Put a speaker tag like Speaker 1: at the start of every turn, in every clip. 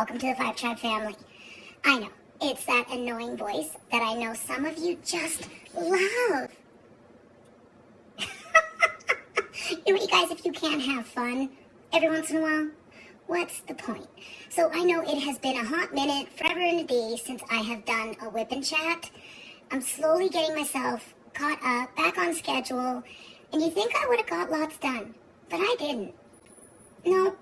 Speaker 1: welcome to the Five Tribe family. I know, it's that annoying voice that I know some of you just love. You know, you guys, if you can't have fun every once in a while, what's the point? So I know it has been a hot minute, forever and a day, since I have done a whip and chat. I'm slowly getting myself caught up, back on schedule, and you think I would have got lots done, but I didn't. No.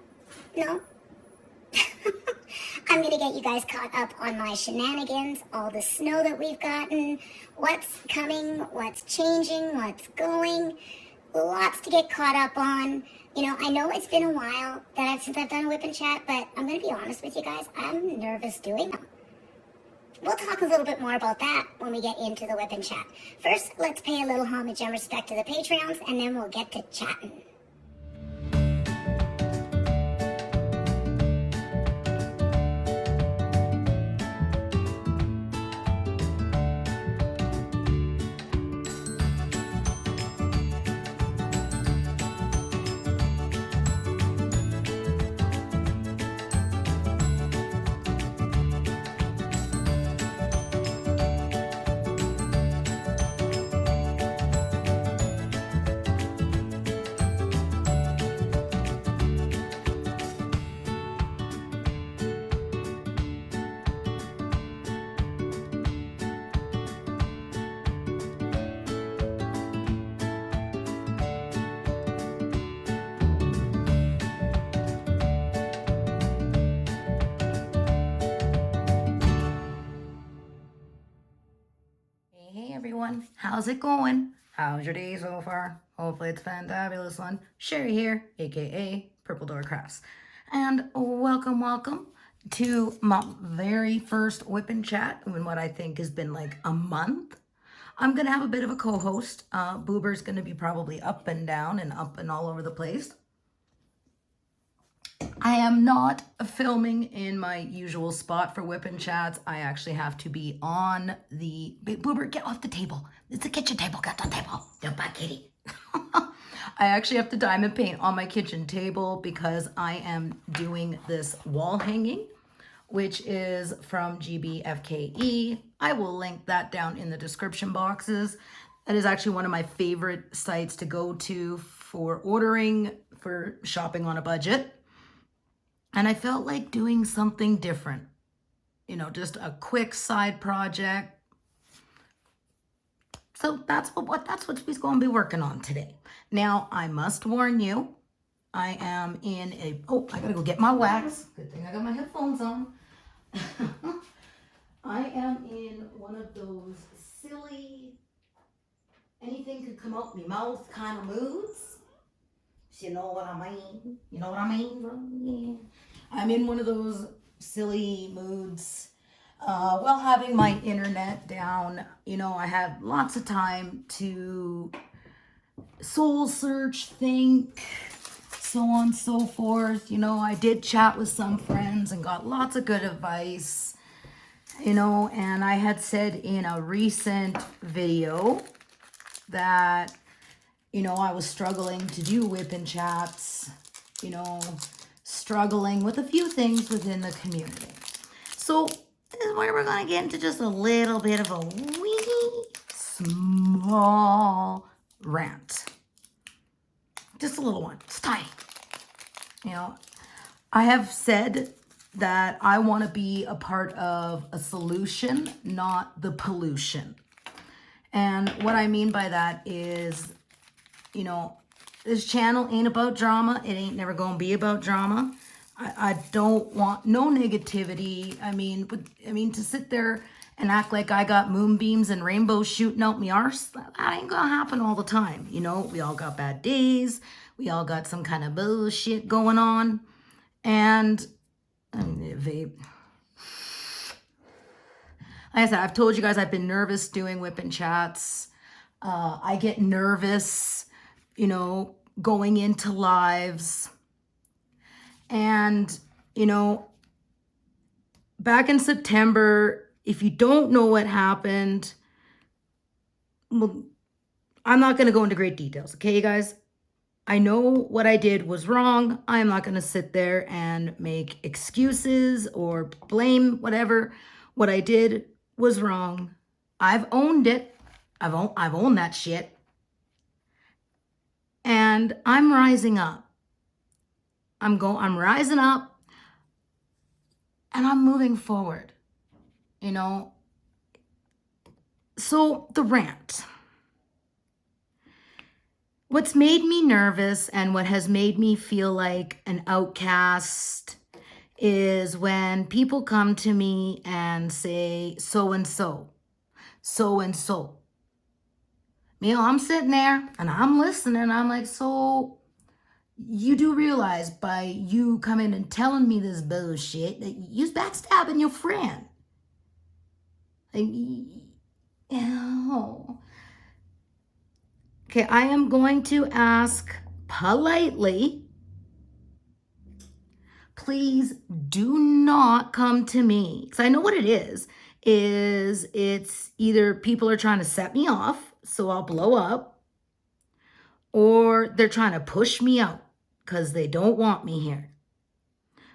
Speaker 1: I'm gonna get you guys caught up on my shenanigans, all the snow that we've gotten, what's coming, what's changing, what's going, lots to get caught up on. You know, I know it's been a while since I've done a whip and chat, but I'm gonna be honest with you guys, I'm nervous doing them. We'll talk a little bit more about that when we get into the whip and chat. First, let's pay a little homage and respect to the Patreons, and then we'll get to chatting.
Speaker 2: Hey everyone, how's it going? How's your day so far? Hopefully it's fantabulous one. Cherri here, aka PurpleDoorCrafts. And welcome to my very first whip and chat in what I think has been like a month. I'm gonna have a bit of a co-host. Boober's gonna be probably up and down and up and all over the place. I am not filming in my usual spot for whip and chats. I actually have to be on the... Boober, get off the table. It's a kitchen table. Get on the table. Don't bite kitty. I actually have to diamond paint on my kitchen table because I am doing this wall hanging, which is from GBFKE. I will link that down in the description boxes. That is actually one of my favorite sites to go to for ordering, for shopping on a budget. And I felt like doing something different, you know, just a quick side project. So that's what we're going to be working on today. Now, I must warn you, I am in a, I gotta go get my wax. Good thing I got my headphones on. I am in one of those silly, anything could come out my mouth kind of moods. You know what I mean? You know what I mean? Yeah. I'm in one of those silly moods while having my internet down. You know, I had lots of time to soul search, think, so on and so forth. You know, I did chat with some friends and got lots of good advice. You know, and I had said in a recent video that, you know, I was struggling to do whip and chats, you know, struggling with a few things within the community. So this is where we're going to get into just a little bit of a wee small rant. Just a little one. It's tiny. You know, I have said that I want to be a part of a solution, not the pollution. And what I mean by that is, you know, this channel ain't about drama. It ain't never gonna be about drama. I don't want no negativity. I mean, to sit there and act like I got moonbeams and rainbows shooting out me arse, that ain't gonna happen all the time. You know, we all got bad days. We all got some kind of bullshit going on. And I mean, vape. Like I said, I've told you guys I've been nervous doing whip and chats. I get nervous, you know, going into lives. And, you know, back in September, if you don't know what happened, well, I'm not going to go into great details, okay, you guys? I know what I did was wrong. I'm not going to sit there and make excuses or blame whatever. What I did was wrong. I've owned it. I've owned that shit. And I'm rising up. I'm rising up and I'm moving forward. You know, so the rant. What's made me nervous and what has made me feel like an outcast is when people come to me and say, so and so, so and so. You know, I'm sitting there and I'm listening. I'm like, so you do realize by you coming and telling me this bullshit that you're backstabbing your friend. Like, oh. Okay, I am going to ask politely, please do not come to me. Because I know what it is it's either people are trying to set me off, so I'll blow up, or they're trying to push me out because they don't want me here.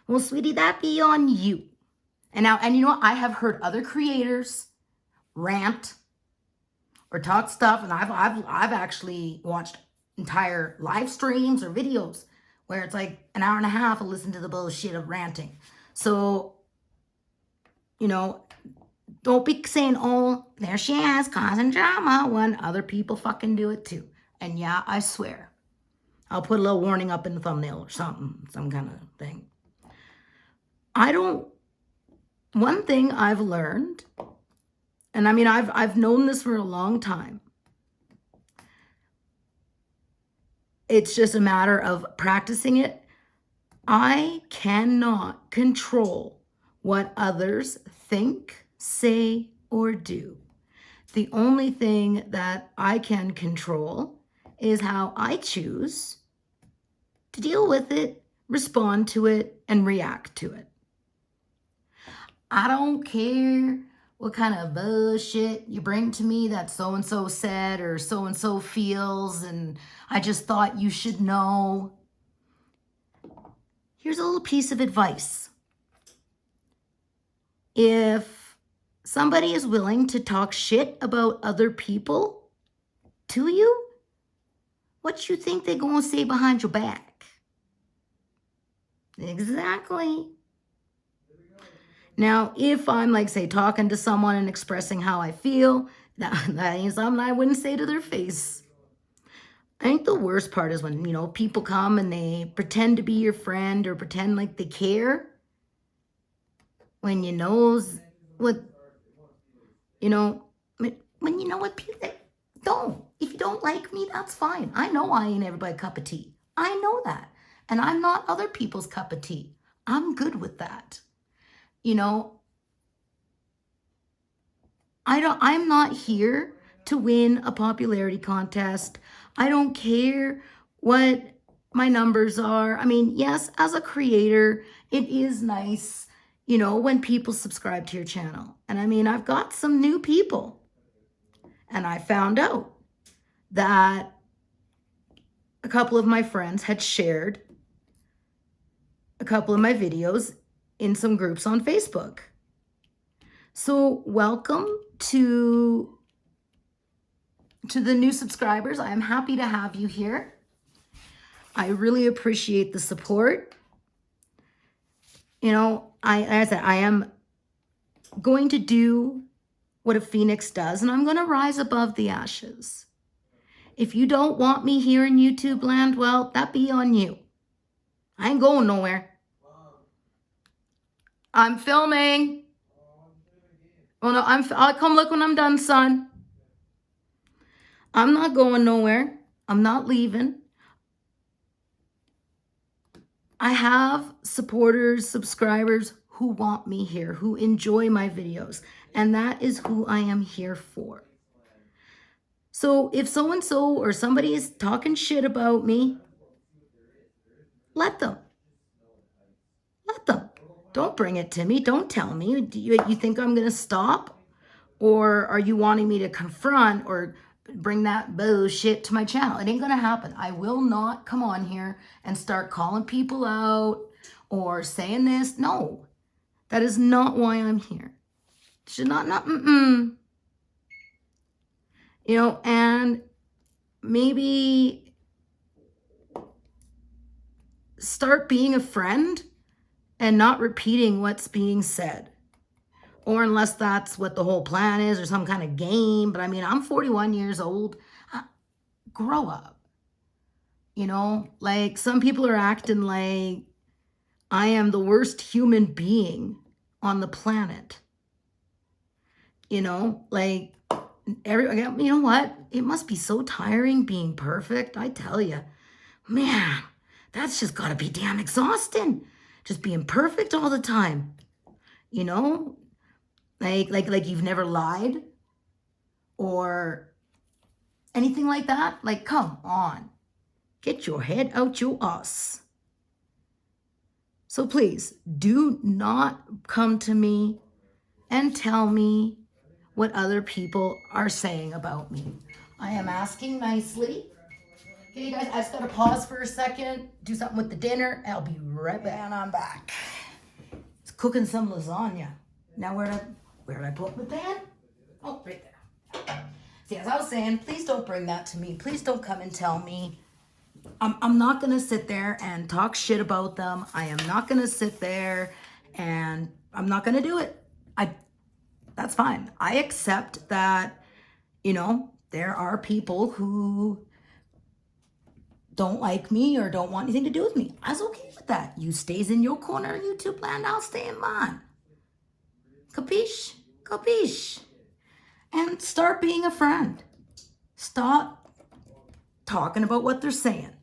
Speaker 2: Well, sweetie, that be on you. And you know what? I have heard other creators rant or talk stuff, and I've actually watched entire live streams or videos where it's like an hour and a half and listen to the bullshit of ranting. So, you know, don't be saying, oh, there she is causing drama when other people fucking do it too. And yeah, I swear, I'll put a little warning up in the thumbnail or something, some kind of thing. One thing I've learned, and I mean, I've known this for a long time. It's just a matter of practicing it. I cannot control what others think, say, or do. The only thing that I can control is how I choose to deal with it, respond to it, and react to it. I don't care what kind of bullshit you bring to me that so-and-so said or so-and-so feels, and I just thought you should know. Here's a little piece of advice. If somebody is willing to talk shit about other people to you, what you think they're gonna say behind your back? Exactly. Now, if I'm like, say, talking to someone and expressing how I feel, that ain't something I wouldn't say to their face. I think the worst part is when, you know, people come and they pretend to be your friend or pretend like they care. When you know what, you know, when you know what people don't. If you don't like me, that's fine. I know I ain't everybody's cup of tea. I know that. And I'm not other people's cup of tea. I'm good with that. You know, I'm not here to win a popularity contest. I don't care what my numbers are. I mean, yes, as a creator, it is nice, you know, when people subscribe to your channel. And I mean, I've got some new people. And I found out that a couple of my friends had shared a couple of my videos in some groups on Facebook. So welcome to the new subscribers. I am happy to have you here. I really appreciate the support. You know, as I said, I am going to do what a phoenix does, and I'm going to rise above the ashes. If you don't want me here in YouTube land, well, that be on you. I ain't going nowhere. I'm filming. Oh no, I'll come look when I'm done, son. I'm not going nowhere. I'm not leaving. I have supporters, subscribers who want me here, who enjoy my videos, and that is who I am here for. So if so-and-so or somebody is talking shit about me, let them. Let them. Don't bring it to me. Don't tell me. Do you think I'm going to stop? Or are you wanting me to confront or bring that bullshit to my channel. It ain't gonna happen. I will not come on here and start calling people out or saying this. No, that is not why I'm here. Should not, you know, and maybe start being a friend and not repeating what's being said. Or unless that's what the whole plan is or some kind of game. But I mean, I'm 41 years old. Grow up. You know, like some people are acting like I am the worst human being on the planet. You know, like you know what? It must be so tiring being perfect. I tell you, man, that's just gotta be damn exhausting. Just being perfect all the time. You know, like you've never lied or anything like that. Like, come on, get your head out your ass. So please do not come to me and tell me what other people are saying about me. I am asking nicely. Okay, you guys, I just gotta pause for a second, do something with the dinner. I'll be right back. And I'm back. It's cooking some lasagna. Now where did I put my pan? Oh, right there. See, as I was saying, please don't bring that to me. Please don't come and tell me. I'm not going to sit there and talk shit about them. I am not going to sit there and I'm not going to do it. That's fine. I accept that, you know, there are people who don't like me or don't want anything to do with me. I was okay with that. You stays in your corner of YouTube land, I'll stay in mine. Capiche? Capiche? And start being a friend. Stop talking about what they're saying.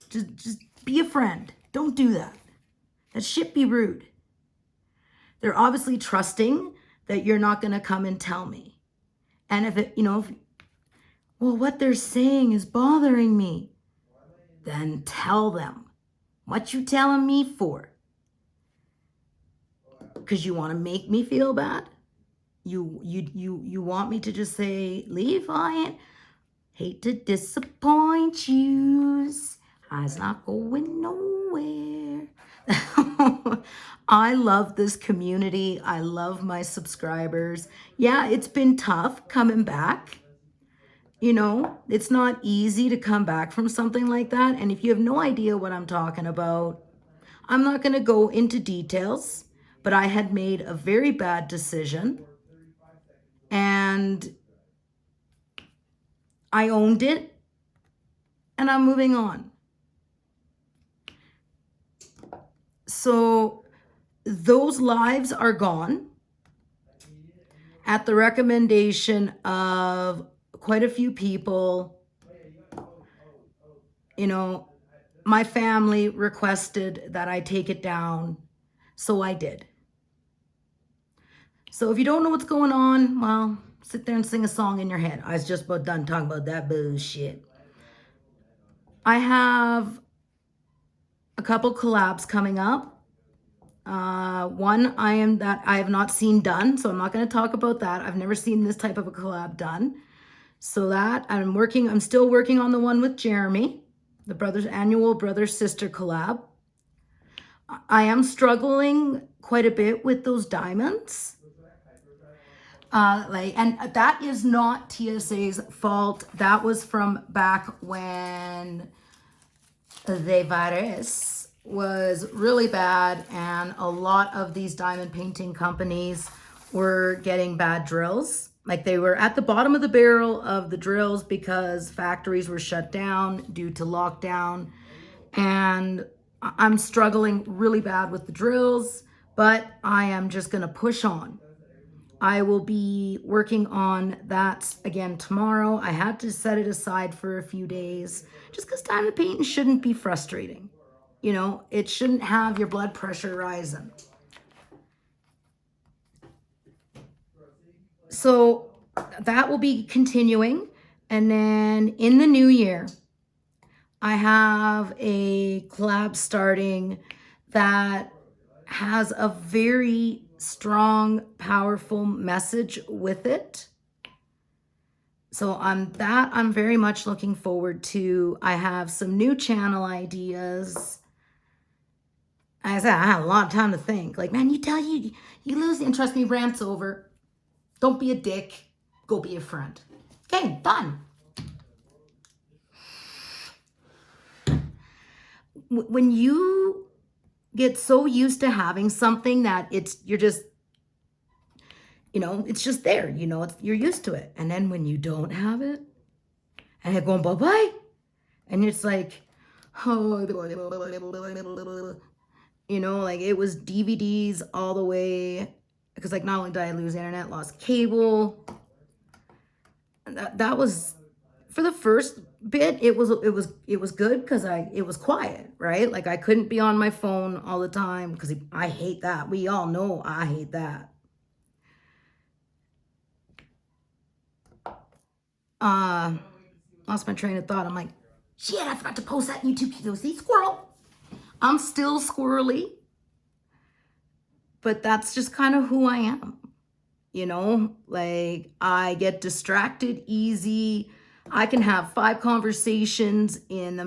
Speaker 2: Just be a friend. Don't do that. That shit be rude. They're obviously trusting that you're not going to come and tell me. And if it, you know, well, what they're saying is bothering me, then tell them. What you telling me for? Because you want to make me feel bad? You want me to just say, leave? I ain't. Hate to disappoint yous. I's not going nowhere. I love this community. I love my subscribers. Yeah, it's been tough coming back. You know, it's not easy to come back from something like that. And if you have no idea what I'm talking about, I'm not going to go into details, but I had made a very bad decision and I owned it and I'm moving on. So those lives are gone at the recommendation of quite a few people. You know, my family requested that I take it down, so I did. So if you don't know what's going on, well, sit there and sing a song in your head. I was just about done talking about that bullshit. I have a couple collabs coming up. One I have not seen done, so I'm not going to talk about that. I've never seen this type of a collab done. So that I'm still working on the one with Jeremy, the annual brother-sister collab. I am struggling quite a bit with those diamonds. And that is not TSA's fault. That was from back when the virus was really bad and a lot of these diamond painting companies were getting bad drills. Like they were at the bottom of the barrel of the drills because factories were shut down due to lockdown. And I'm struggling really bad with the drills, but I am just going to push on. I will be working on that again tomorrow. I had to set it aside for a few days just because diamond painting shouldn't be frustrating. You know, it shouldn't have your blood pressure rising. So that will be continuing. And then in the new year, I have a collab starting that has a very strong, powerful message with it. So I'm very much looking forward to. I have some new channel ideas. As I said, I had a lot of time to think. Like, man, you lose the interest. Me, rant's over. Don't be a dick. Go be a friend. Okay, done. When you get so used to having something that you're just, it's just there, you're used to it. And then when you don't have it and you're going bye-bye and it's like, oh, like it was DVDs all the way, because like not only did I lose internet, lost cable. That was, for the first bit, it was good because it was quiet, right? Like I couldn't be on my phone all the time because I hate that. We all know I hate that. Lost my train of thought. I'm like, shit, I forgot to post that YouTube video. See, squirrel. I'm still squirrely, but that's just kind of who I am. Like I get distracted easy. I can have 5 conversations in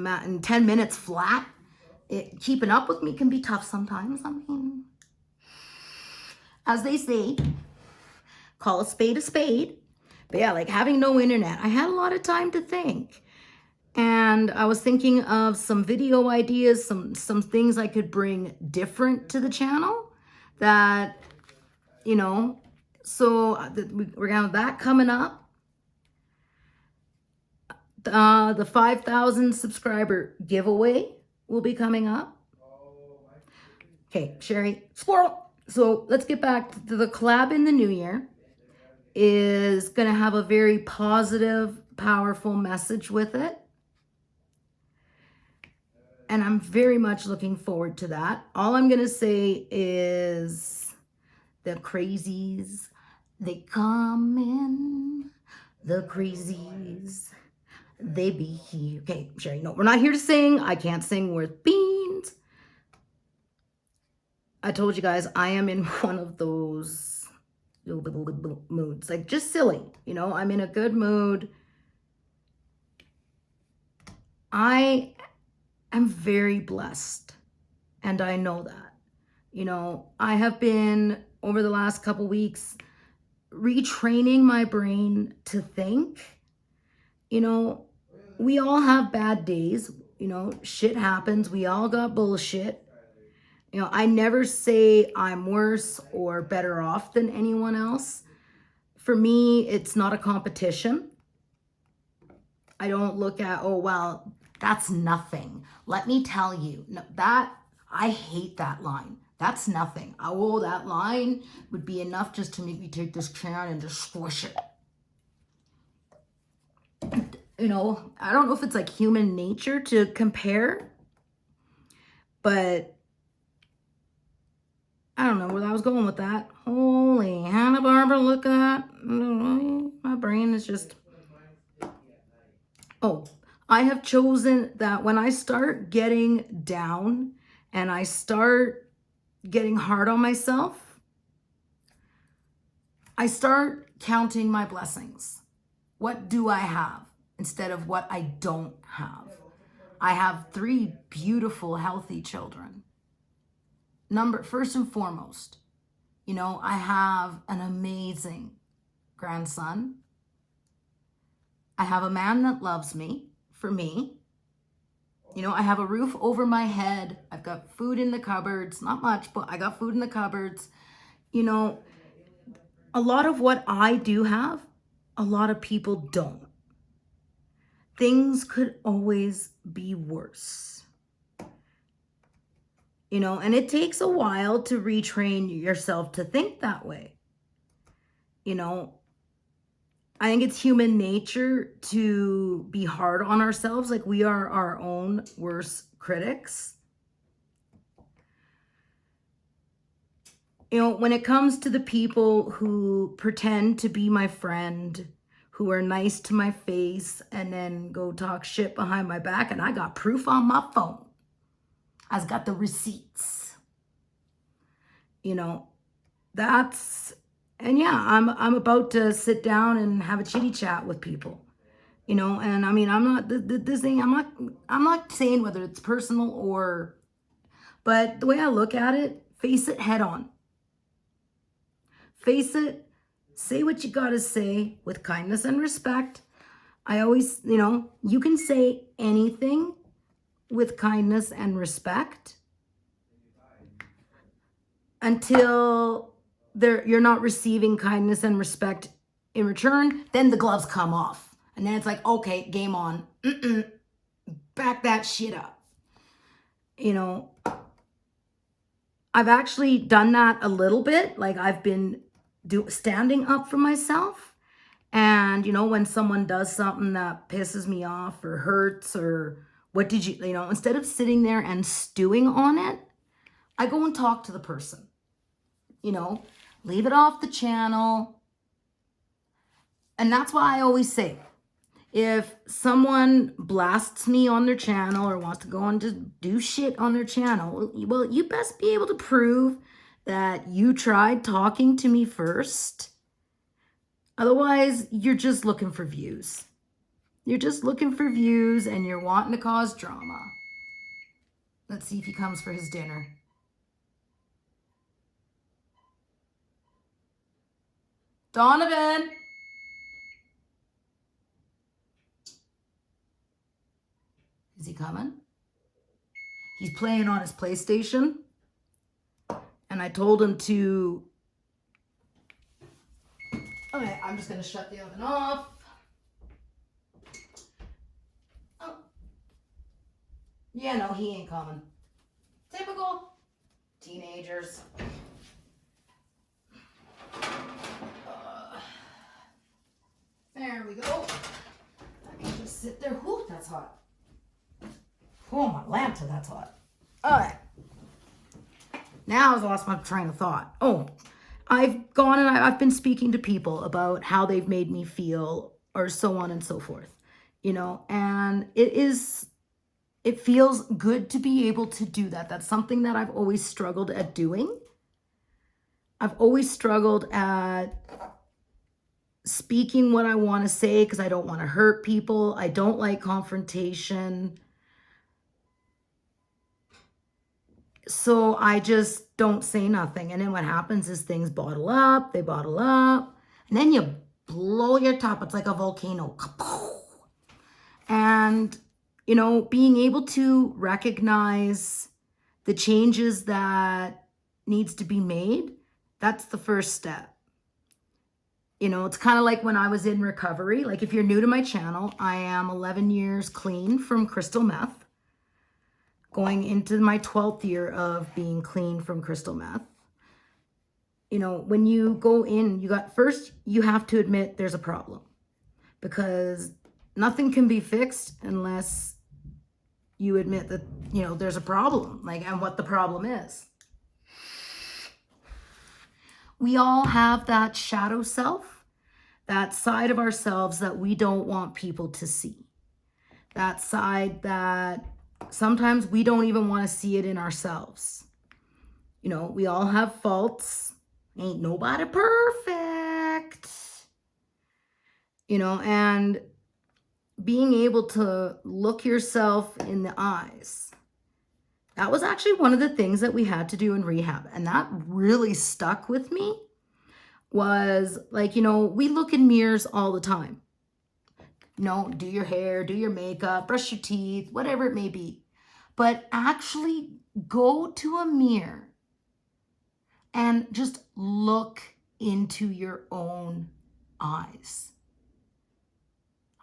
Speaker 2: 10 minutes flat. Keeping up with me can be tough sometimes. I mean, as they say, call a spade a spade. But yeah, like having no internet, I had a lot of time to think. And I was thinking of some video ideas, some things I could bring different to the channel that, so we're gonna have that coming up. The 5,000 subscriber giveaway will be coming up. Okay, Cherri, squirrel. So let's get back to the collab in the new year. Is gonna have a very positive, powerful message with it. And I'm very much looking forward to that. All I'm gonna say is the crazies, they come in, the crazies, they be here. Okay, Cherri, no, we're not here to sing. I can't sing worth beans. I told you guys, I am in one of those moods, like just silly, I'm in a good mood. I am very blessed, and I know that. I have been, over the last couple weeks, retraining my brain to think. We all have bad days. Shit happens. We all got bullshit. I never say I'm worse or better off than anyone else. For me, it's not a competition. I don't look at, oh, well, that's nothing. Let me tell you, no, I hate that line. That's nothing. Oh, that line would be enough just to make me take this can and just squish it. I don't know if it's like human nature to compare, but I don't know where I was going with that. Holy Hanna-Barbera, look at that. My brain is just... Oh, I have chosen that when I start getting down and I start getting hard on myself, I start counting my blessings. What do I have instead of what I don't have? I have 3 beautiful, healthy children. First and foremost, I have an amazing grandson. I have a man that loves me, for me. I have a roof over my head. I've got food in the cupboards, not much, but I got food in the cupboards. A lot of what I do have, a lot of people don't. Things could always be worse. And it takes a while to retrain yourself to think that way. I think it's human nature to be hard on ourselves. Like we are our own worst critics. When it comes to the people who pretend to be my friend, who are nice to my face and then go talk shit behind my back, and I got proof on my phone. I've got the receipts. And yeah, I'm about to sit down and have a chitty chat with people. You know, and I mean, I'm not, this thing, I'm not saying whether it's personal or, but the way I look at it, face it head on. Face it, say what you gotta say with kindness and respect. I always, you know, you can say anything with kindness and respect until you're not receiving kindness and respect in return. Then the gloves come off. And then it's like, okay, game on. Back that shit up. You know, I've actually done that a little bit. Like I've been standing up for myself. And, you know, when someone does something that pisses me off or hurts or what did you know, instead of sitting there and stewing on it, I go and talk to the person. You know, leave it off the channel. And that's why I always say, if someone blasts me on their channel or wants to go on to do shit on their channel, well, you best be able to prove that you tried talking to me first. Otherwise, you're just looking for views. You're just looking for views and you're wanting to cause drama. Let's see if he comes for his dinner. Donovan! Is he coming? He's playing on his PlayStation. And I told him to... Okay, I'm just going to shut the oven off. Oh. Yeah, no, he ain't coming. Typical teenagers. There we go. I can just sit there. Whew, that's hot. Oh, my lanta, that's hot. All right. Now I've lost my train of thought. Oh, I've gone and I've been speaking to people about how they've made me feel or so on and so forth, you know, and it feels good to be able to do that. That's something that I've always struggled at doing. I've always struggled at speaking what I want to say because I don't want to hurt people. I don't like confrontation. So I just don't say nothing. And then what happens is things bottle up, they bottle up, and then you blow your top. It's like a volcano. And, you know, being able to recognize the changes that needs to be made, that's the first step. You know, it's kind of like when I was in recovery. Like if you're new to my channel, I am 11 years clean from crystal meth. Going into my 12th year of being clean from crystal meth. You know, when you go in, first you have to admit there's a problem because nothing can be fixed unless you admit that, you know, there's a problem, like, and what the problem is. We all have that shadow self, that side of ourselves that we don't want people to see. That side that sometimes we don't even want to see it in ourselves. You know, we all have faults. Ain't nobody perfect. You know, and being able to look yourself in the eyes. That was actually one of the things that we had to do in rehab. And that really stuck with me. Was like, you know, we look in mirrors all the time. You know, do your hair, do your makeup, brush your teeth, whatever it may be. But actually go to a mirror and just look into your own eyes.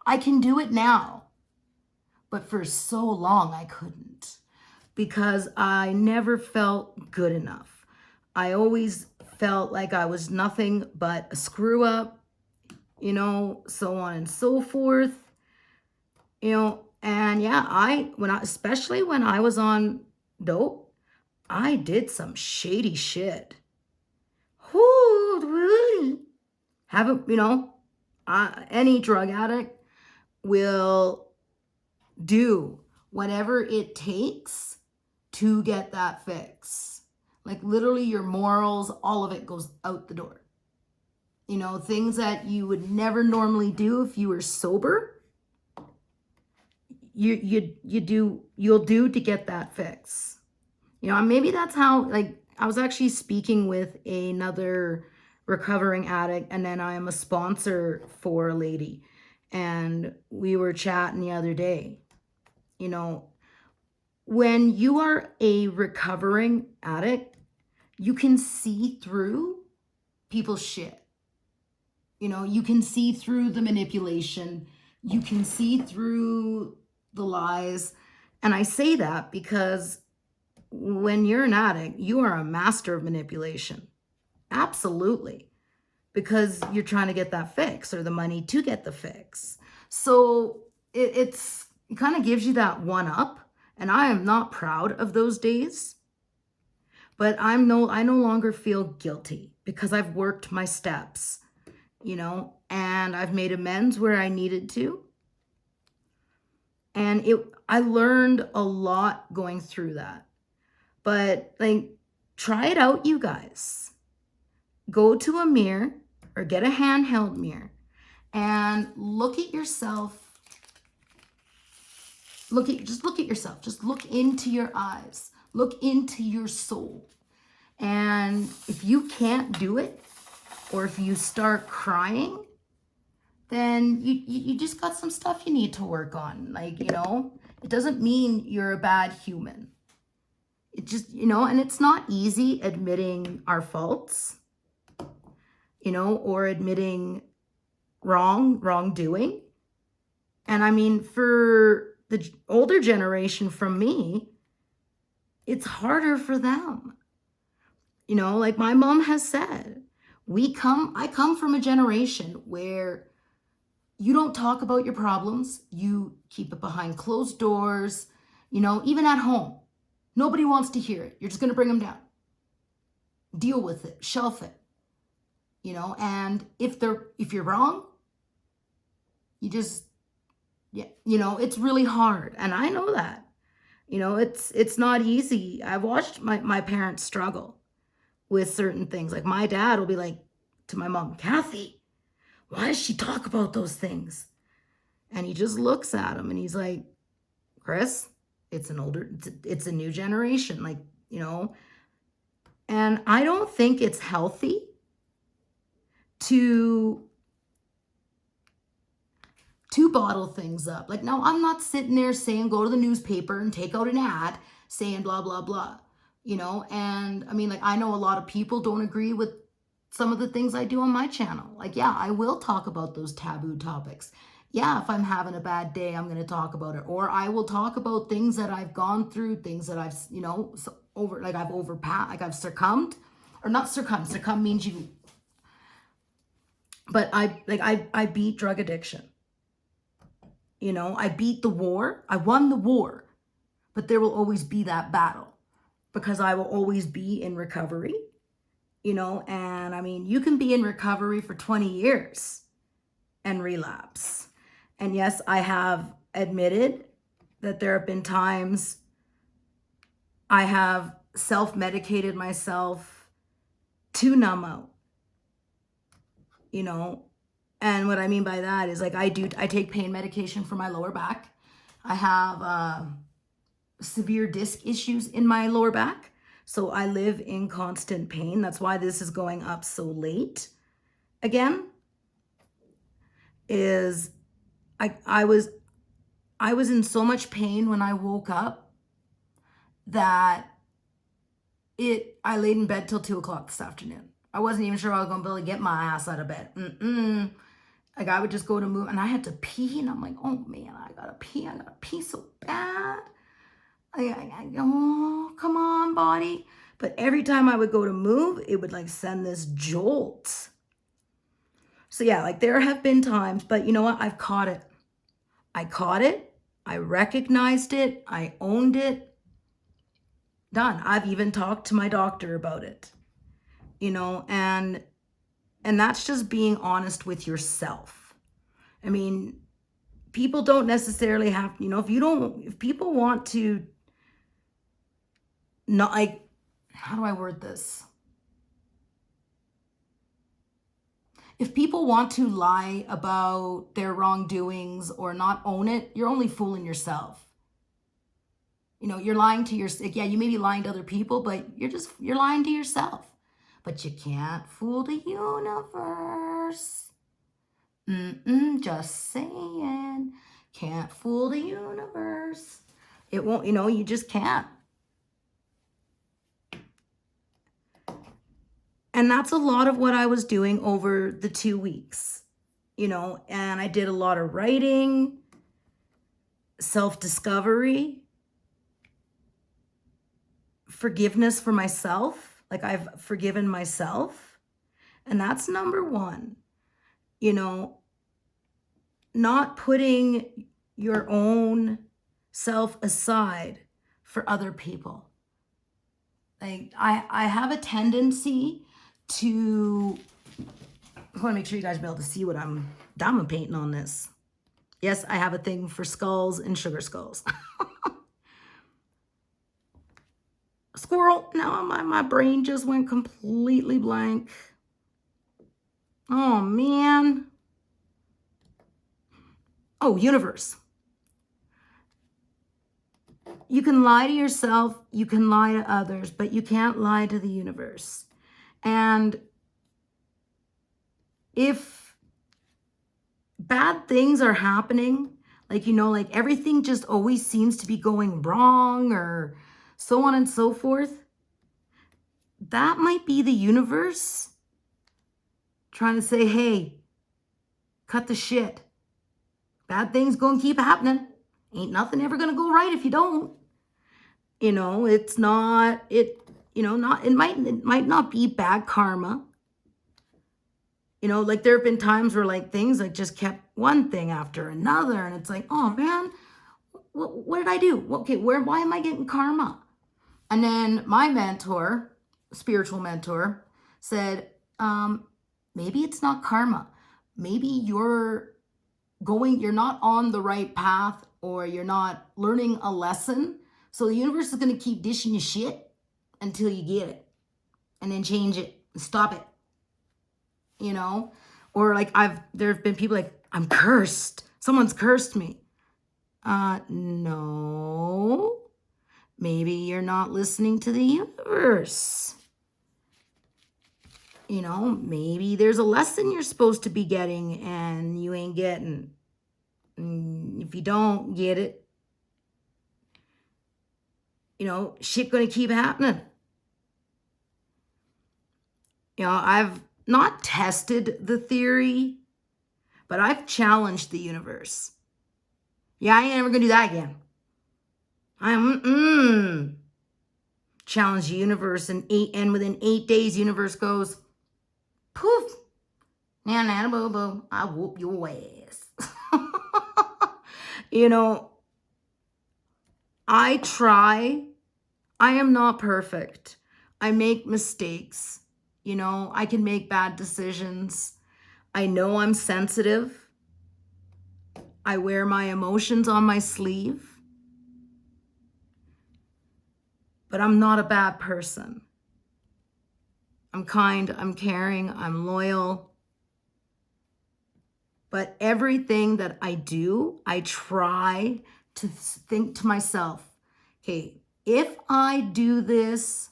Speaker 2: I can do it now, but for so long I couldn't because I never felt good enough. I always felt like I was nothing but a screw up. You know, so on and so forth, you know, and yeah, especially when I was on dope, I did some shady shit. Whoo, really? Haven't, you know, any drug addict will do whatever it takes to get that fix. Like literally your morals, all of it goes out the door. You know, things that you would never normally do if you were sober,
Speaker 3: you'll do to get that fix. You know, maybe that's how, like, I was actually speaking with another recovering addict, and then I am a sponsor for a lady, and we were chatting the other day. You know, when you are a recovering addict, you can see through people's shit. You know, you can see through the manipulation, you can see through the lies. And I say that because when you're an addict, you are a master of manipulation. Absolutely. Because you're trying to get that fix or the money to get the fix. So it kind of gives you that one up. And I am not proud of those days. But I no longer feel guilty because I've worked my steps, you know, and I've made amends where I needed to. And I learned a lot going through that. But like, try it out, you guys. Go to a mirror or get a handheld mirror and look at yourself. Just look at yourself. Just look into your eyes. Look into your soul. And if you can't do it, or if you start crying, then you just got some stuff you need to work on. Like, you know, it doesn't mean you're a bad human. It just, you know, and it's not easy admitting our faults, you know, or admitting wrongdoing. And I mean, for the older generation from me, it's harder for them. You know, like my mom has said, I come from a generation where you don't talk about your problems. You keep it behind closed doors, you know, even at home. Nobody wants to hear it. You're just going to bring them down. Deal with it, shelf it, you know, and if you're wrong, you just, yeah, you know, it's really hard. And I know that, you know, it's not easy. I've watched my parents struggle with certain things. Like my dad will be like to my mom, Kathy, why does she talk about those things? And he just looks at him and he's like, Chris, it's a new generation. Like, you know, and I don't think it's healthy to bottle things up. Like, no, I'm not sitting there saying go to the newspaper and take out an ad saying blah, blah, blah, you know? And I mean, like, I know a lot of people don't agree with some of the things I do on my channel. Like, yeah, I will talk about those taboo topics. Yeah, if I'm having a bad day, I'm going to talk about it. Or I will talk about things that I've gone through, things that I've, you know, I've succumbed, or not succumbed. Succumb means you, but I beat drug addiction. You know, I beat the war. I won the war, but there will always be that battle because I will always be in recovery, you know, and I mean, you can be in recovery for 20 years and relapse. And yes, I have admitted that there have been times I have self-medicated myself to numb out, you know. And what I mean by that is like I take pain medication for my lower back. I have severe disc issues in my lower back. So I live in constant pain. That's why this is going up so late again. Is I was in so much pain when I woke up that I laid in bed till 2:00 this afternoon. I wasn't even sure I was going to be able to get my ass out of bed. Like I would just go to move and I had to pee and I'm like, oh man, I gotta pee so bad. Oh, come on, body. But every time I would go to move, it would like send this jolt. So yeah, like there have been times, but you know what? I've caught it. I recognized it. I owned it. Done. I've even talked to my doctor about it, you know, and that's just being honest with yourself. I mean, people don't necessarily have, you know, if people want to not, like, how do I word this? If people want to lie about their wrongdoings or not own it, you're only fooling yourself. You know, you're lying to yourself. Yeah, you may be lying to other people, but you're lying to yourself. But you can't fool the universe. Just saying. Can't fool the universe. It won't, you just can't. And that's a lot of what I was doing over the 2 weeks, and I did a lot of writing, self-discovery, forgiveness for myself. Like, I've forgiven myself. And that's number one, not putting your own self aside for other people. Like, I have a tendency to, I want to make sure you guys be able to see what I'm diamond painting on this. Yes, I have a thing for skulls and sugar skulls. Squirrel. Now my brain just went completely blank. Oh, man. Oh, universe. You can lie to yourself, you can lie to others, but you can't lie to the universe. And if bad things are happening, like, like everything just always seems to be going wrong or so on and so forth, that might be the universe trying to say, hey, cut the shit. Bad things gonna keep happening. Ain't nothing ever gonna go right if you don't. It's not, it might not be bad karma. Like, there have been times where, like, things like just kept one thing after another, and it's like, oh man, what did I do? Okay, why am I getting karma? And then my mentor, spiritual mentor, said, maybe it's not karma. Maybe you're not on the right path, or you're not learning a lesson. So the universe is going to keep dishing you shit until you get it, and then change it and stop it. Or like there have been people like, I'm cursed. Someone's cursed me. No, maybe you're not listening to the universe. Maybe there's a lesson you're supposed to be getting and you ain't getting. If you don't get it, shit gonna keep happening. I've not tested the theory, but I've challenged the universe. Yeah, I ain't never gonna do that again. Challenge the universe, and within 8 days, universe goes, poof, na boo boo, I whoop your ass. I try. I am not perfect. I make mistakes. I can make bad decisions. I know I'm sensitive. I wear my emotions on my sleeve. But I'm not a bad person. I'm kind, I'm caring, I'm loyal. But everything that I do, I try to think to myself, okay, if I do this, is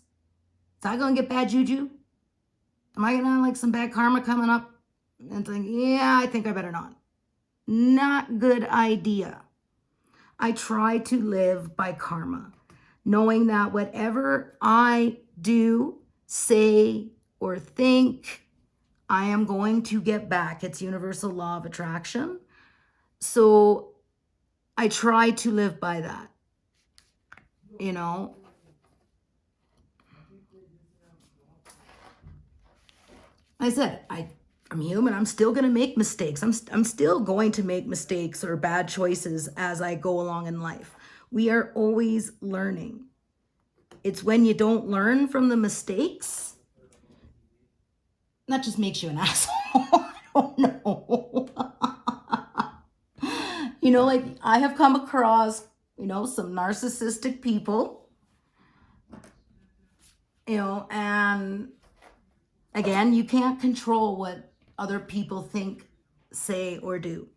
Speaker 3: that gonna get bad juju? Am I gonna have like some bad karma coming up? And think, yeah, I think I better not. Not good idea. I try to live by karma, knowing that whatever I do, say, or think, I am going to get back. It's universal law of attraction. So I try to live by that. I said, I'm human. I'm still going to make mistakes. I'm still going to make mistakes or bad choices as I go along in life. We are always learning. It's when you don't learn from the mistakes, that just makes you an asshole. I don't know. Like, I have come across, some narcissistic people, and again, you can't control what other people think, say, or do.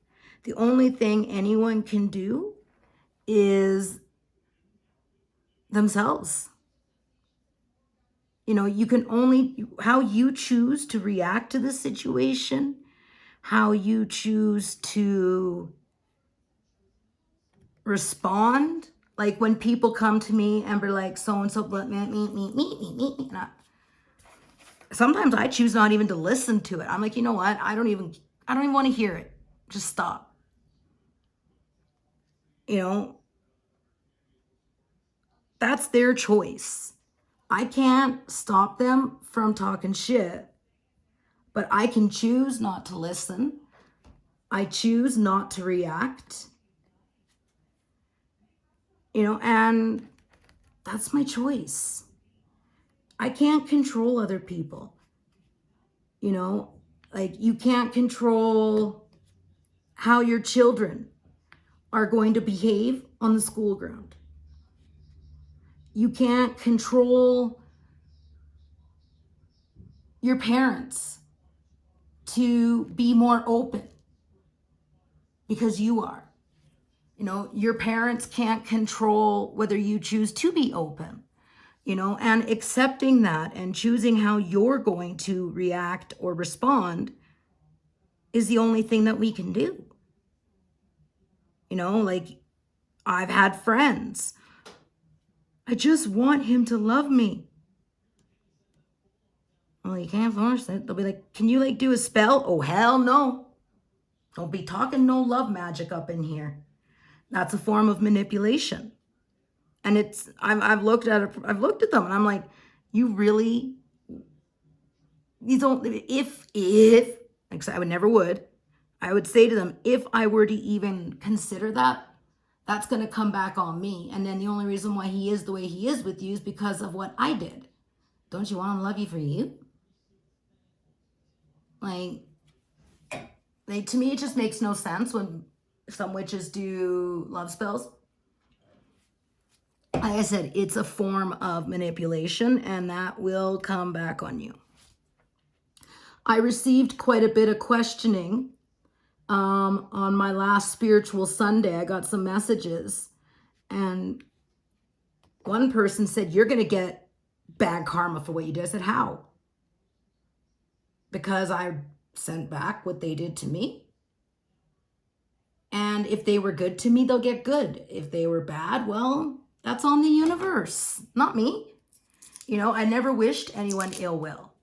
Speaker 3: The only thing anyone can do is themselves. You know, you can only, how you choose to react to the situation, how you choose to respond. Like when people come to me and be like, so-and-so, but me. Sometimes I choose not even to listen to it. I'm like, you know what? I don't even want to hear it. Just stop. You know, that's their choice. I can't stop them from talking shit, but I can choose not to listen. I choose not to react. You know, and that's my choice. I can't control other people. You know, like you can't control how your children are going to behave on the school ground. You can't control your parents to be more open because you are. You know, your parents can't control whether you choose to be open, you know, and accepting that and choosing how you're going to react or respond is the only thing that we can do. You know, like I've had friends. I just want him to love me. Well, you can't force it. They'll be like, can you like do a spell? Oh, hell no. Don't be talking no love magic up in here. That's a form of manipulation. And it's, I've looked at them and I'm like, you really, you don't, if, like I would never would, I would say to them, if I were to even consider that, that's going to come back on me. And then the only reason why he is the way he is with you is because of what I did. Don't you want him to love you for you? Like, to me, it just makes no sense when some witches do love spells. Like I said, it's a form of manipulation and that will come back on you. I received quite a bit of questioning on my last Spiritual Sunday. I got some messages and one person said, you're going to get bad karma for what you did. I said, how? Because I sent back what they did to me. And if they were good to me, they'll get good. If they were bad, well, that's on the universe, not me. You know, I never wished anyone ill will.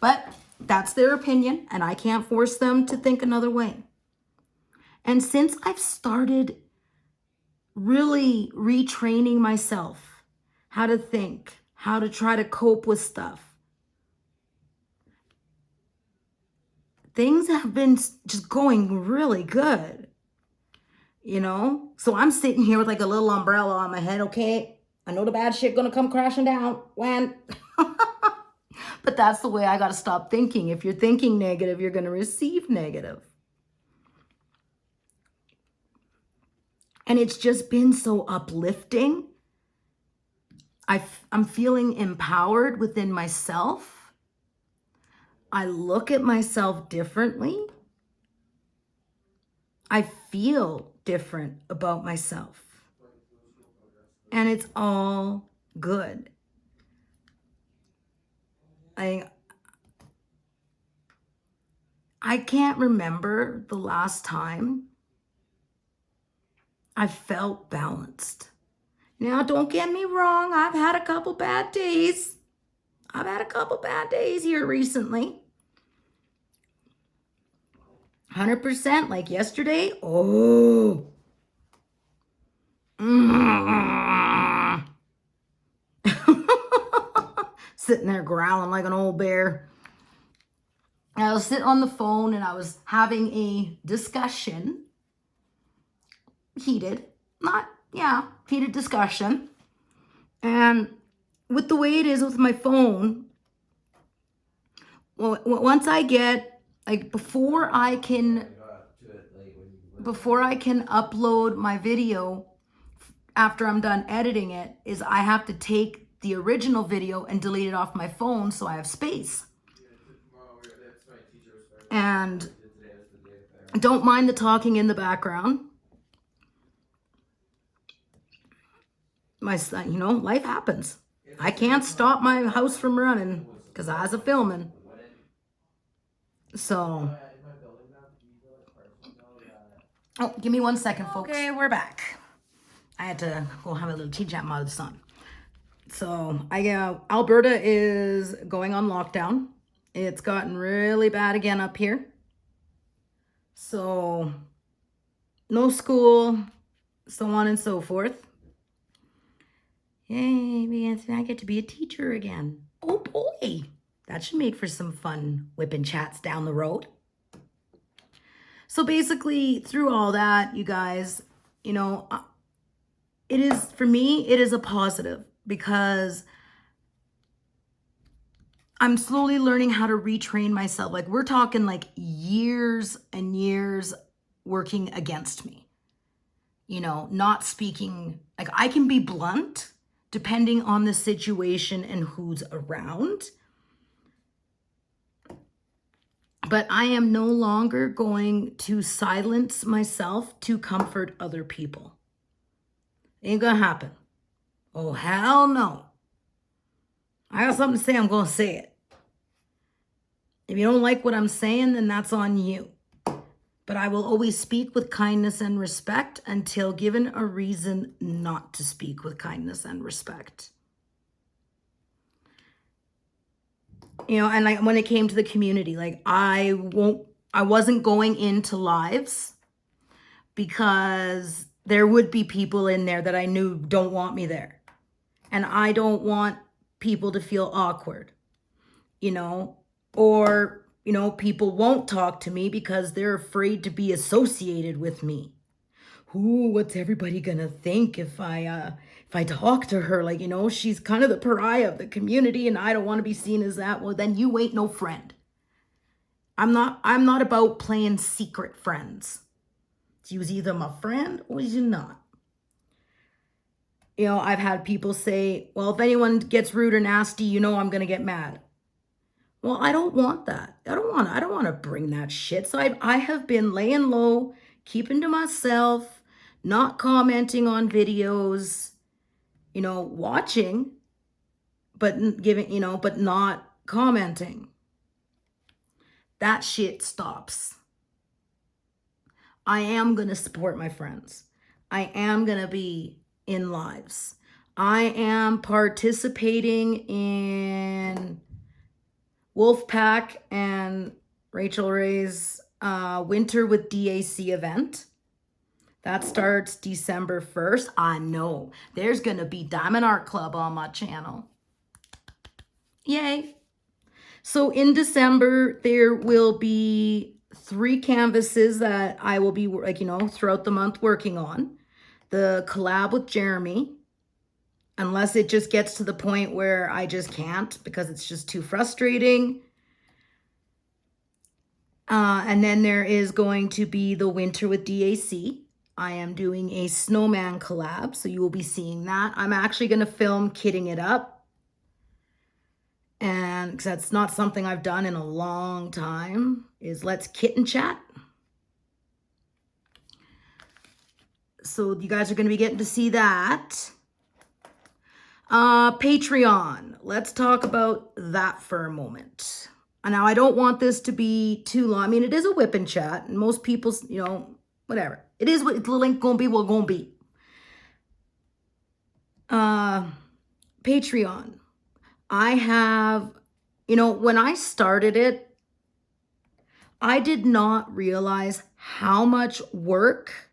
Speaker 3: But that's their opinion, and I can't force them to think another way. And since I've started really retraining myself how to think, how to try to cope with stuff, things have been just going really good, you know? So I'm sitting here with like a little umbrella on my head, okay? I know the bad shit gonna come crashing down when... But that's the way I got to stop thinking. If you're thinking negative, you're going to receive negative. And it's just been so uplifting. I'm feeling empowered within myself. I look at myself differently. I feel different about myself. And it's all good. I can't remember the last time I felt balanced. Now, don't get me wrong. I've had a couple bad days. Here recently. 100% like yesterday. Oh. Sitting there growling like an old bear. I was sitting on the phone and I was having a discussion. Heated discussion. And with the way it is with my phone, well, once I get, like, before I can upload my video after I'm done editing it, is I have to take the original video and delete it off my phone so I have space. And don't mind the talking in the background. My son, you know, life happens. I can't stop my house from running because I was a filming. So, oh, give me 1 second, folks. Okay, we're back. I had to go have a little tea chat with the sun. So, Alberta is going on lockdown. It's gotten really bad again up here. So, no school, so on and so forth. Yay, Anthony, I get to be a teacher again. Oh boy, that should make for some fun whipping chats down the road. So basically, through all that, you guys, you know, it is, for me, it is a positive because I'm slowly learning how to retrain myself. Like, we're talking like years and years working against me. You know, not speaking, like, I can be blunt depending on the situation and who's around. But I am no longer going to silence myself to comfort other people. Ain't gonna happen. Oh, hell no. I got something to say, I'm gonna say it. If you don't like what I'm saying, then that's on you. But I will always speak with kindness and respect until given a reason not to speak with kindness and respect. You know, and like when it came to the community, like I wasn't going into lives because there would be people in there that I knew don't want me there. And I don't want people to feel awkward, you know, or you know, people won't talk to me because they're afraid to be associated with me. Ooh, what's everybody gonna think if I talk to her? Like, you know, she's kind of the pariah of the community and I don't want to be seen as that. Well, then you ain't no friend. I'm not about playing secret friends. You's either my friend or you're not. You know, I've had people say, well, if anyone gets rude or nasty, you know I'm gonna get mad. Well, I don't want that. I don't want to bring that shit. So I have been laying low, keeping to myself, not commenting on videos, you know, watching, but giving, you know, but not commenting. That shit stops. I am going to support my friends. I am going to be in lives. I am participating in Wolfpack and Rachel Ray's Winter with DAC event. That starts December 1st. I know there's going to be Diamond Art Club on my channel. Yay. So in December, there will be 3 canvases that I will be, like, you know, throughout the month working on. The collab with Jeremy, unless it just gets to the point where I just can't because it's just too frustrating. And then there is going to be the Winter with DAC. I am doing a snowman collab, so you will be seeing that. I'm actually going to film kitting it up. And because that's not something I've done in a long time, is let's kit and chat. So you guys are going to be getting to see that. Patreon. Let's talk about that for a moment. Now, I don't want this to be too long. I mean, it is a whip and chat, and most people, you know, whatever. It is what the link gonna be, what gonna be. Patreon. I have, you know, when I started it, I did not realize how much work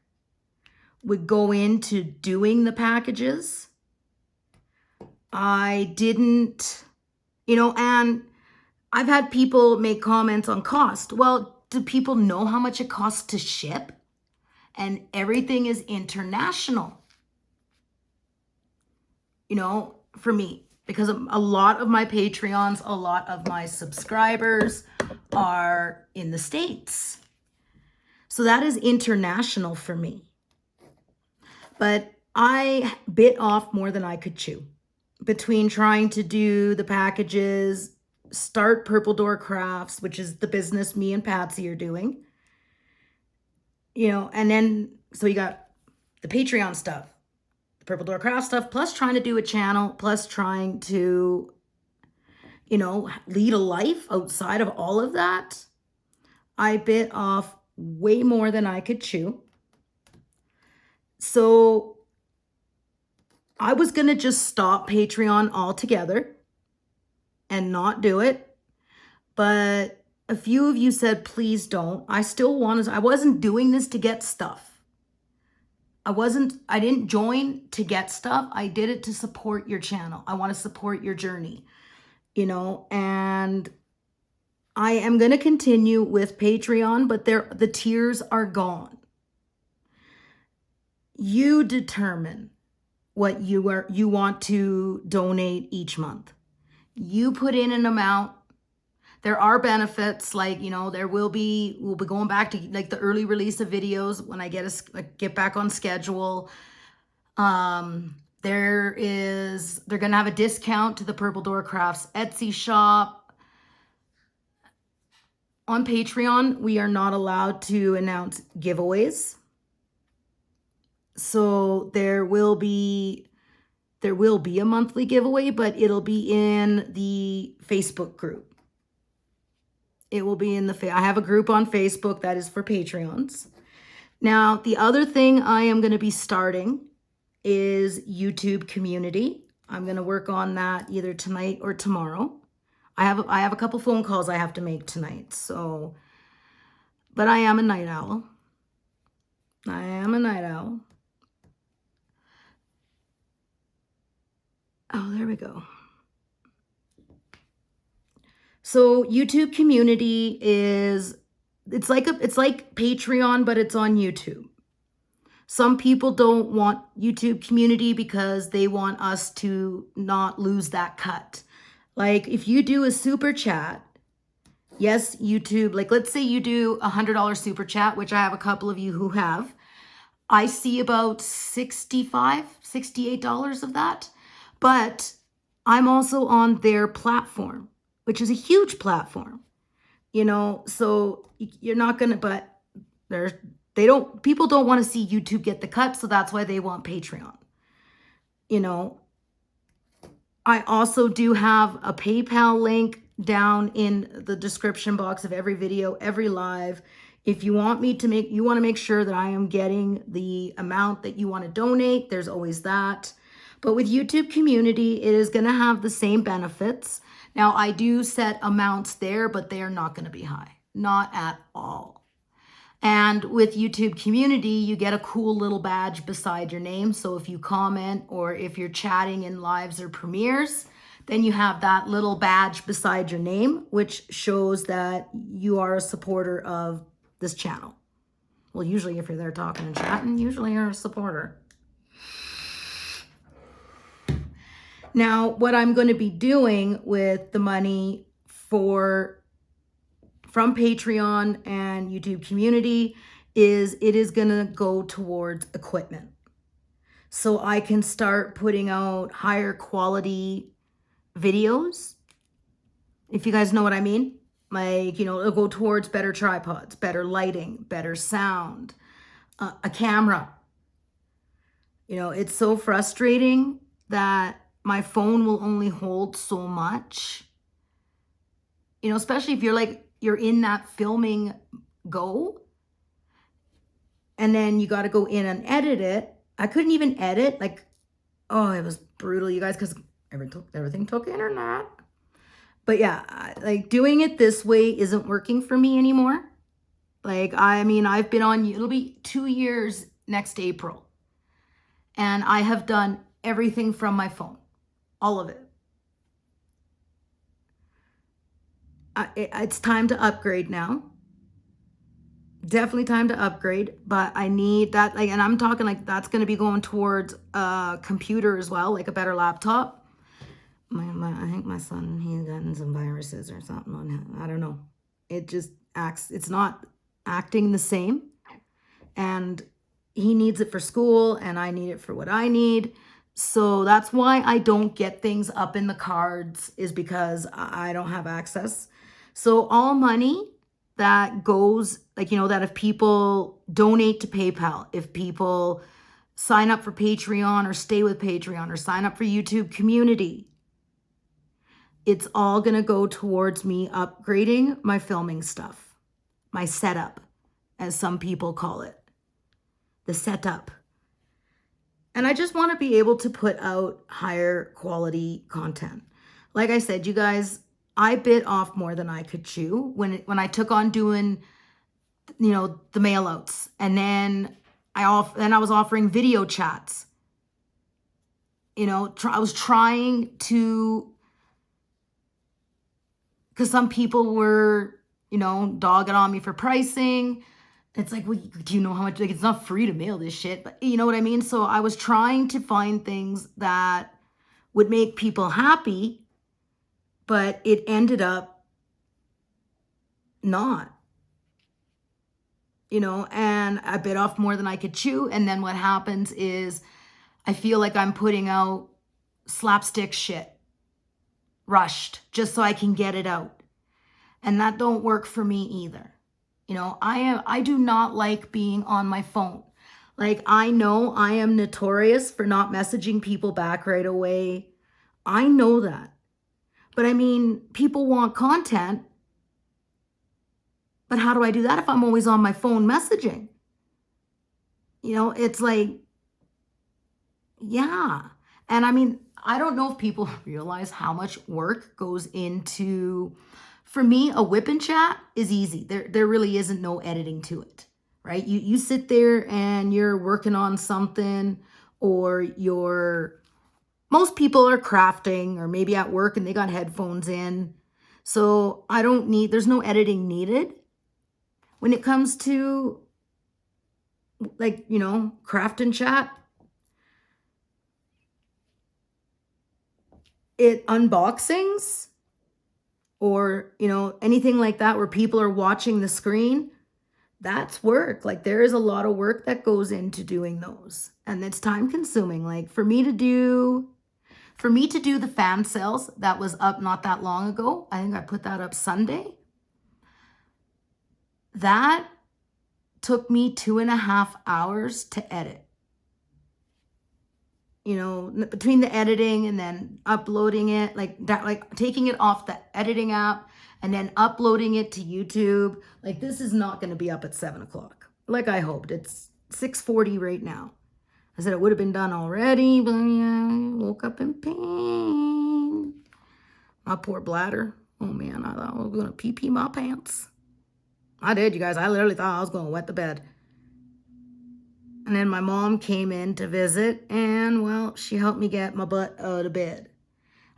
Speaker 3: would go into doing the packages. I didn't, you know, and I've had people make comments on cost. Well, do people know how much it costs to ship? And everything is international. You know, for me, because a lot of my Patreons, a lot of my subscribers are in the States. So that is international for me. But I bit off more than I could chew between trying to do the packages start PurpleDoorCrafts, which is the business me and Patsy are doing. You know, and then, so you got the Patreon stuff, the PurpleDoorCraft stuff, plus trying to do a channel, plus trying to, you know, lead a life outside of all of that. I bit off way more than I could chew. So I was going to just stop Patreon altogether and not do it. But a few of you said, please don't. I still wanted, I wasn't doing this to get stuff. I didn't join to get stuff. I did it to support your channel. I want to support your journey, you know, and I am going to continue with Patreon, but the tiers are gone. You determine what you want to donate each month. You put in an amount. There are benefits, like, you know, we'll be going back to like the early release of videos when I get back on schedule. They're going to have a discount to the PurpleDoorCrafts Etsy shop. On Patreon, we are not allowed to announce giveaways. So there will be a monthly giveaway, but it'll be in the Facebook group. It will be in I have a group on Facebook that is for Patreons. Now, the other thing I am going to be starting is YouTube community. I'm going to work on that either tonight or tomorrow. I have a couple phone calls I have to make tonight. So, but I am a night owl. Oh, there we go. So YouTube community it's like Patreon, but it's on YouTube. Some people don't want YouTube community because they want us to not lose that cut. Like if you do a super chat, yes, YouTube, like let's say you do $100 super chat, which I have a couple of you who have. I see about $65, $68 of that. But I'm also on their platform, which is a huge platform, you know, so you're not going to, but people don't want to see YouTube get the cut. So that's why they want Patreon. You know, I also do have a PayPal link down in the description box of every video, every live. If you want to make sure that I am getting the amount that you want to donate, there's always that. But with YouTube community, it is going to have the same benefits. Now, I do set amounts there, but they are not going to be high. Not at all. And with YouTube community, you get a cool little badge beside your name. So if you comment or if you're chatting in lives or premieres, then you have that little badge beside your name, which shows that you are a supporter of this channel. Well, usually if you're there talking and chatting, usually you're a supporter. Now, what I'm going to be doing with the money from Patreon and YouTube community is it is going to go towards equipment. So I can start putting out higher quality videos. If you guys know what I mean. Like, you know, it'll go towards better tripods, better lighting, better sound, a camera. You know, it's so frustrating that my phone will only hold so much, you know, especially if you're in that filming go and then you got to go in and edit it. I couldn't even edit. Like, oh, it was brutal, you guys, because everything took internet. But yeah, like doing it this way isn't working for me anymore. Like, I mean, I've been on, it'll be 2 years next April. And I have done everything from my phone. All of it. It's time to upgrade now. Definitely time to upgrade, but I need that, like, and I'm talking like that's going to be going towards a computer as well, like a better laptop. I think my son, he's gotten some viruses or something on him. I don't know. It just it's not acting the same. And he needs it for school and I need it for what I need. So that's why I don't get things up in the cards, is because I don't have access. So all money that goes, like, you know, that if people donate to PayPal, if people sign up for Patreon or stay with Patreon or sign up for YouTube community, it's all going to go towards me upgrading my filming stuff, my setup, as some people call it, the setup. And I just want to be able to put out higher quality content. Like I said, you guys, I bit off more than I could chew when I took on doing, you know, the mail outs. And then I was offering video chats. You know, I was trying to, because some people were, you know, dogging on me for pricing. It's like, well, do you know how much, like, it's not free to mail this shit, but you know what I mean? So I was trying to find things that would make people happy, but it ended up not, you know, and I bit off more than I could chew. And then what happens is I feel like I'm putting out slapstick shit, rushed, just so I can get it out. And that don't work for me either. You know, I do not like being on my phone. Like, I know I am notorious for not messaging people back right away. I know that. But I mean, people want content. But how do I do that if I'm always on my phone messaging? You know, it's like, yeah. And I mean, I don't know if people realize how much work goes into, for me, a whip and chat is easy. There really isn't no editing to it, right? You sit there and you're working on something, or most people are crafting, or maybe at work and they got headphones in. So there's no editing needed. When it comes to, like, you know, craft and chat, unboxings, or, you know, anything like that where people are watching the screen, that's work. Like, there is a lot of work that goes into doing those, and it's time consuming. Like, for me to do the fan sales that was up not that long ago, I think I put that up Sunday. That took me 2.5 hours to edit. You know, between the editing and then uploading it, like that, like taking it off the editing app and then uploading it to YouTube. Like, this is not going to be up at 7:00, like I hoped. It's 6:40 right now. I said it would have been done already, but yeah, I woke up in pain. My poor bladder. Oh man, I thought I was going to pee my pants. I did, you guys. I literally thought I was going to wet the bed. And then my mom came in to visit, and, well, she helped me get my butt out of bed.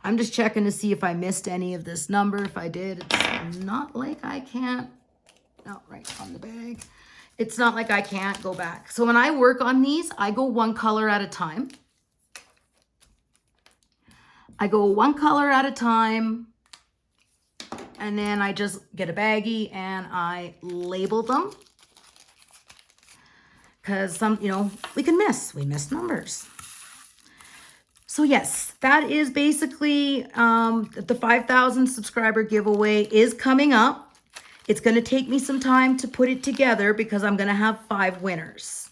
Speaker 3: I'm just checking to see if I missed any of this number. If I did, it's not like I can't. Oh, right on the bag. It's not like I can't go back. So when I work on these, I go one color at a time. And then I just get a baggie and I label them. Because some, you know, we miss numbers. So yes, that is basically the 5,000 subscriber giveaway is coming up. It's going to take me some time to put it together because I'm going to have 5 winners.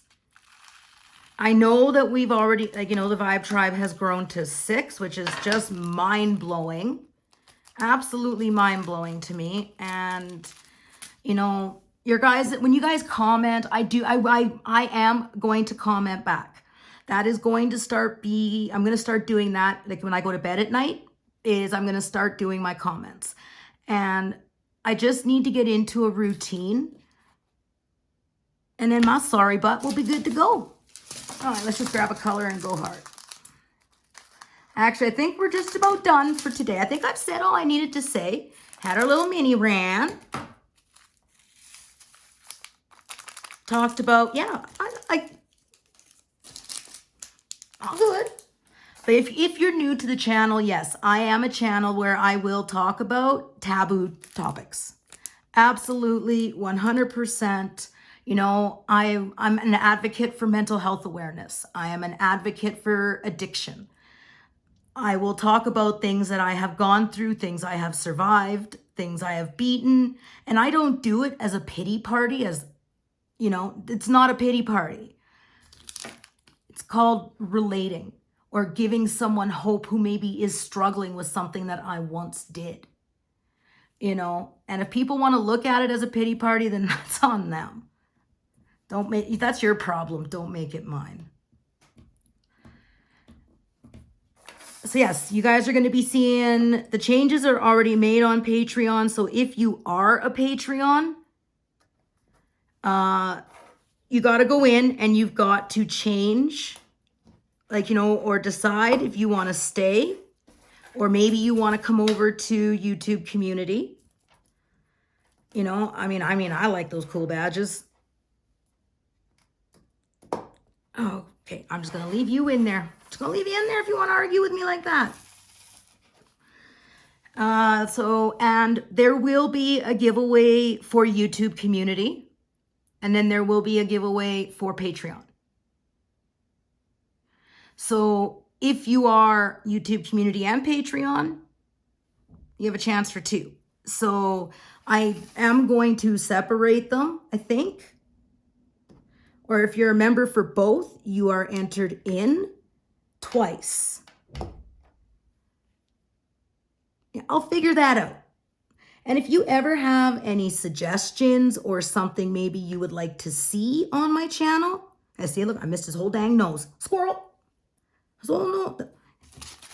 Speaker 3: I know that we've already, like, you know, the Vibe Tribe has grown to 6, which is just mind-blowing. Absolutely mind-blowing to me. And, you know, your guys, when you guys comment, I am going to comment back. That is going to I'm going to start doing that. Like, when I go to bed at night, I'm going to start doing my comments. And I just need to get into a routine. And then my sorry butt will be good to go. All right, let's just grab a color and go hard. Actually, I think we're just about done for today. I think I've said all I needed to say. Had our little mini rant. Talked about, yeah, all good. But if you're new to the channel, yes, I am a channel where I will talk about taboo topics. Absolutely, 100%. You know, I'm an advocate for mental health awareness. I am an advocate for addiction. I will talk about things that I have gone through, things I have survived, things I have beaten. And I don't do it as a pity party, as, you know, it's not a pity party. It's called relating or giving someone hope who maybe is struggling with something that I once did. You know, and if people want to look at it as a pity party, then that's on them. That's your problem. Don't make it mine. So yes, you guys are going to be seeing the changes are already made on Patreon. So if you are a Patreon, you got to go in and you've got to change, like, you know, or decide if you want to stay, or maybe you want to come over to YouTube community. You know, I mean, I like those cool badges. Oh, okay, I'm just going to leave you in there. Just going to leave you in there if you want to argue with me like that. And there will be a giveaway for YouTube community. And then there will be a giveaway for Patreon. So if you are YouTube community and Patreon, you have a chance for 2. So I am going to separate them, I think. Or if you're a member for both, you are entered in twice. Yeah, I'll figure that out. And if you ever have any suggestions or something maybe you would like to see on my channel, I see, look, I missed his whole dang nose. Squirrel.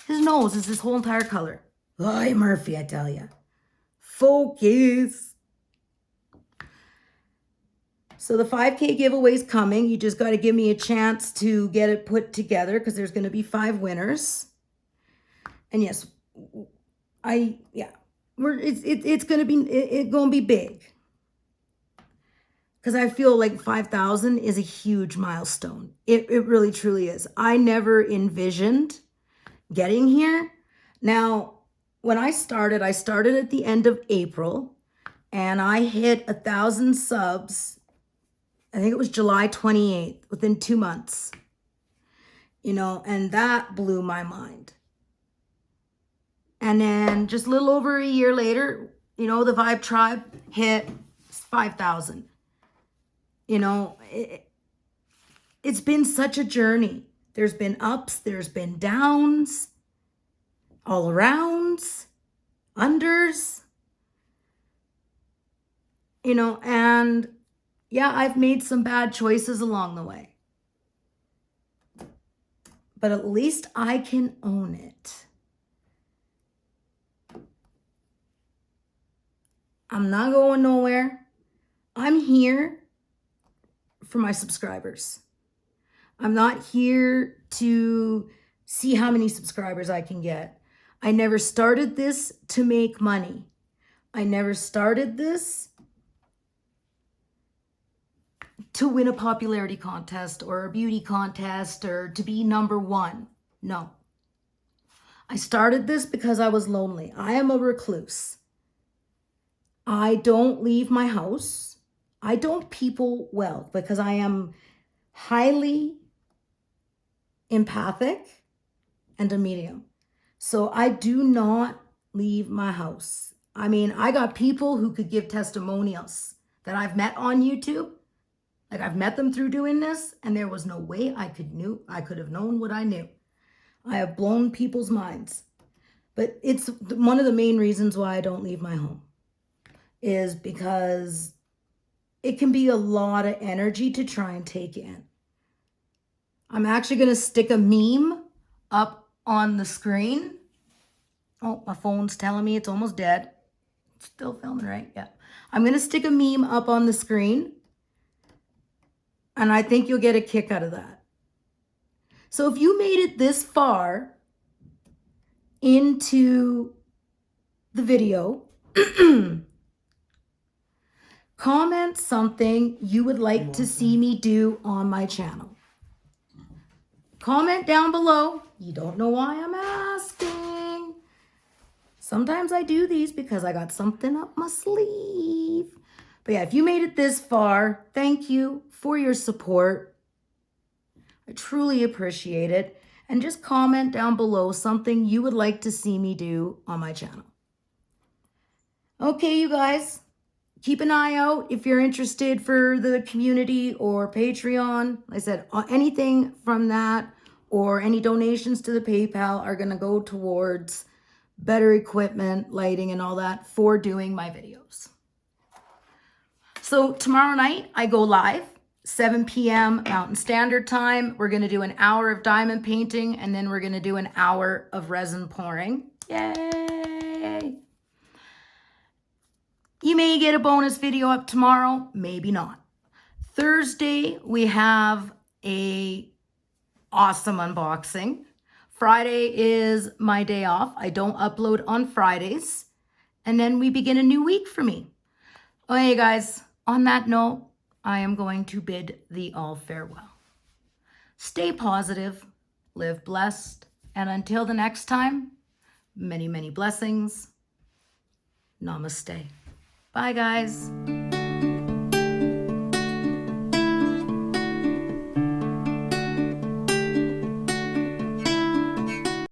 Speaker 3: His nose is this whole entire color. Cherri Murphy, I tell you. Focus. So the 5K giveaway is coming. You just got to give me a chance to get it put together because there's going to be 5 winners. And yes, it's going to be big. Because I feel like 5,000 is a huge milestone. It really truly is. I never envisioned getting here. Now, when I started at the end of April, and I hit 1,000 subs. I think it was July 28th, within 2 months. You know, and that blew my mind. And then just a little over a year later, you know, the Vibe Tribe hit 5,000. You know, it's been such a journey. There's been ups, there's been downs, all arounds, unders. You know, and yeah, I've made some bad choices along the way. But at least I can own it. I'm not going nowhere. I'm here for my subscribers. I'm not here to see how many subscribers I can get. I never started this to make money. I never started this to win a popularity contest or a beauty contest or to be number 1. No. I started this because I was lonely. I am a recluse. I don't leave my house. I don't people well because I am highly empathic and a medium. So I do not leave my house. I mean, I got people who could give testimonials that I've met on YouTube. Like, I've met them through doing this, and there was no way I could have known what I knew. I have blown people's minds. But it's one of the main reasons why I don't leave my home is because it can be a lot of energy to try and take in. I'm actually going to stick a meme up on the screen. Oh, my phone's telling me it's almost dead. It's still filming, right? Yeah. I'm going to stick a meme up on the screen. And I think you'll get a kick out of that. So if you made it this far into the video, comment something you would like to see me do on my channel. Comment down below. You don't know why I'm asking. Sometimes I do these because I got something up my sleeve. But yeah, if you made it this far, thank you for your support. I truly appreciate it. And just comment down below something you would like to see me do on my channel. Okay, you guys, keep an eye out if you're interested for the community or Patreon. Like I said, anything from that or any donations to the PayPal are going to go towards better equipment, lighting, and all that for doing my videos. So tomorrow night, I go live, 7 p.m. Mountain Standard Time. We're going to do an hour of diamond painting, and then we're going to do an hour of resin pouring. Yay! You may get a bonus video up tomorrow, maybe not. Thursday, we have a awesome unboxing. Friday is my day off. I don't upload on Fridays. And then we begin a new week for me. Okay, guys, on that note, I am going to bid thee all farewell. Stay positive, live blessed, and until the next time, many, many blessings. Namaste. Bye, guys.